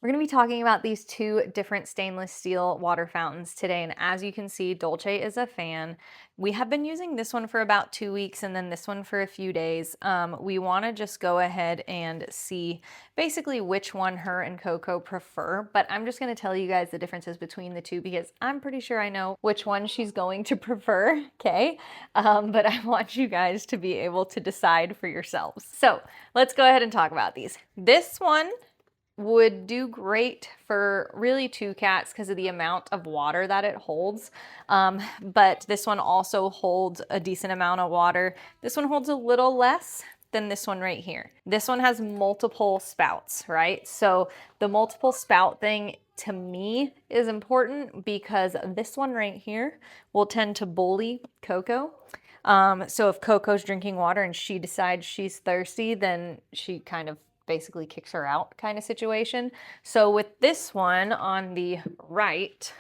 We're going to be talking about these two different stainless steel water fountains today, and as you can see, Dolce is a fan. We have been using this one for about 2 weeks and then this one for a few days. We want to just go ahead and see basically which one her and Coco prefer, but I'm just going to tell you guys the differences between the two because I'm pretty sure I know which one she's going to prefer, okay? But I want you guys to be able to decide for yourselves. So let's go ahead and talk about these. This one would do great for really two cats because of the amount of water that it holds. But this one also holds a decent amount of water. This one holds a little less than this one right here. This one has multiple spouts, right? So the multiple spout thing to me is important because this one right here will tend to bully Coco. So if Coco's drinking water and she decides she's thirsty, then she kind of basically kicks her out kind of situation. So with this one on the right,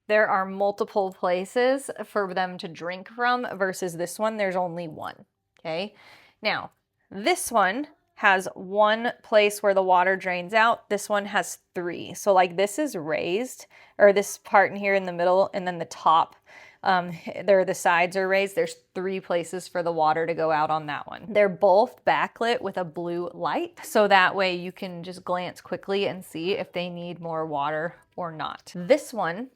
there are multiple places for them to drink from versus this one, there's only one, okay? Now, this one has one place where the water drains out. This one has three. So like this is raised, or this part in here in the middle, and then the top, the sides are raised. There's three places for the water to go out on that one. They're both backlit with a blue light, so that way you can just glance quickly and see if they need more water or not. This one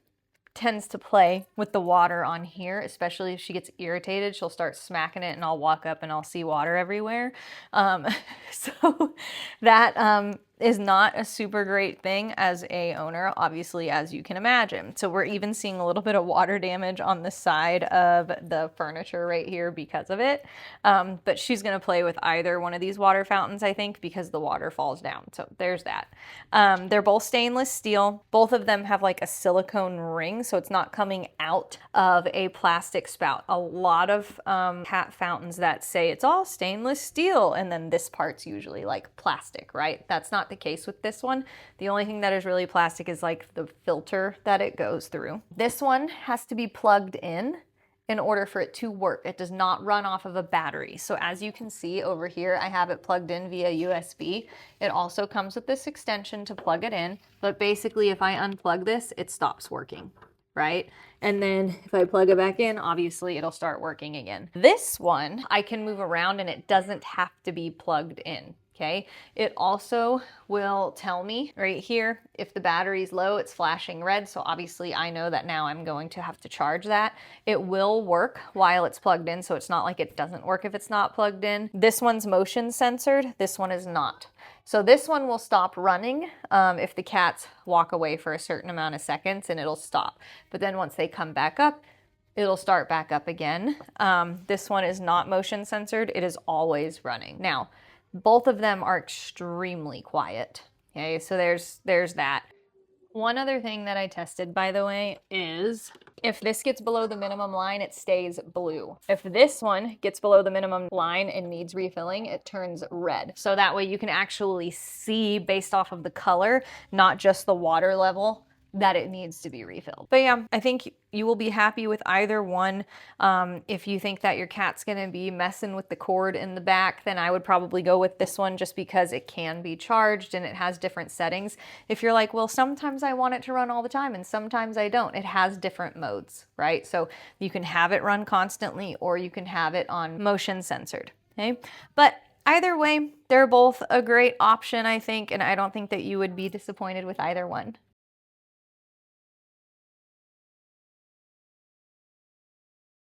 tends to play with the water on here, especially if she gets irritated. She'll start smacking it and I'll walk up and I'll see water everywhere. So that is not a super great thing as a owner, obviously, as you can imagine. So we're even seeing a little bit of water damage on the side of the furniture right here because of it. But she's gonna play with either one of these water fountains, I think, because the water falls down. So there's that. They're both stainless steel. Both of them have like a silicone ring, so it's not coming out of a plastic spout. A lot of cat fountains that say it's all stainless steel, and then this part's usually like plastic, right? That's not the case with this one. The only thing that is really plastic is like the filter that it goes through. This one has to be plugged in order for it to work. It does not run off of a battery. So as you can see over here, I have it plugged in via USB. It also comes with this extension to plug it in, but basically if I unplug this, it stops working, right? And then if I plug it back in, obviously it'll start working again. This one, I can move around and it doesn't have to be plugged in. Okay, it also will tell me right here, if the battery's low, it's flashing red. So obviously I know that now I'm going to have to charge that. It will work while it's plugged in. So it's not like it doesn't work if it's not plugged in. This one's motion censored. This one is not. So this one will stop running if the cats walk away for a certain amount of seconds and it'll stop. But then once they come back up, it'll start back up again. This one is not motion censored. It is always running. Now, both of them are extremely quiet. Okay, so there's that. One other thing that I tested, by the way, is if this gets below the minimum line, it stays blue. If this one gets below the minimum line and needs refilling, it turns red. So that way you can actually see based off of the color, not just the water level, that it needs to be refilled. But yeah, I think you will be happy with either one. If you think that your cat's gonna be messing with the cord in the back, then I would probably go with this one just because it can be charged and it has different settings. If you're like, well, sometimes I want it to run all the time and sometimes I don't, it has different modes, right? So you can have it run constantly or you can have it on motion censored, okay? But either way, they're both a great option, I think, and I don't think that you would be disappointed with either one.